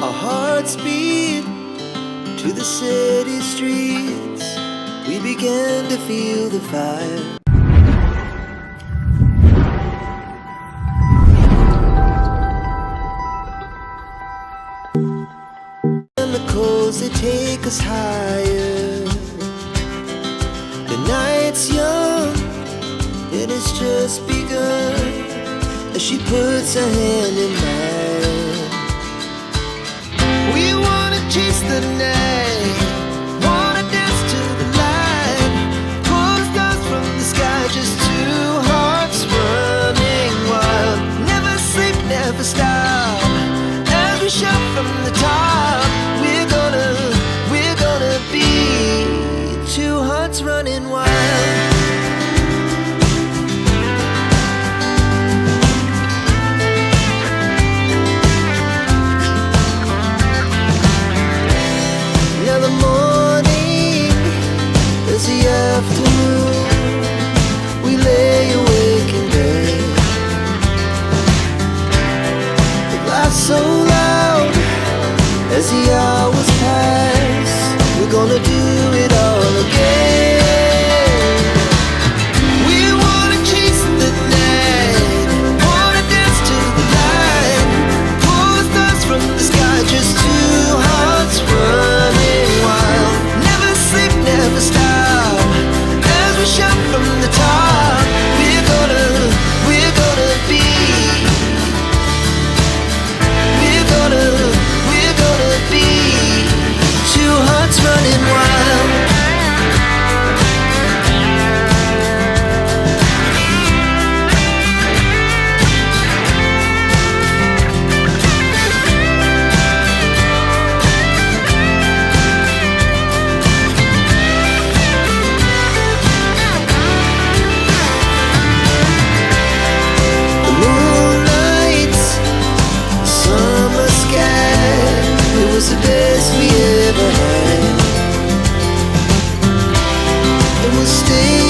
Our hearts beat to the city streets. We began to feel the fire. Chemicals, they take us higher. The night's young, it has just begun. As she puts her hand in mine, we wanna chase the night, wanna dance to the light, pull stars from the sky, just two hearts running wild. Never sleep, never stop, as we shout from the top. We're gonna be two hearts running wild. Afternoon, we lay awake in bed. The laughs so loud as the hours pass. We're gonna do it all again. We wanna chase the night, wanna dance to the light, pull the stars from the sky, just two hearts running wild. Never sleep, never stop, shout from the top. We're gonna be, we're gonna be two hearts running wild. The best we ever had, and we'll stay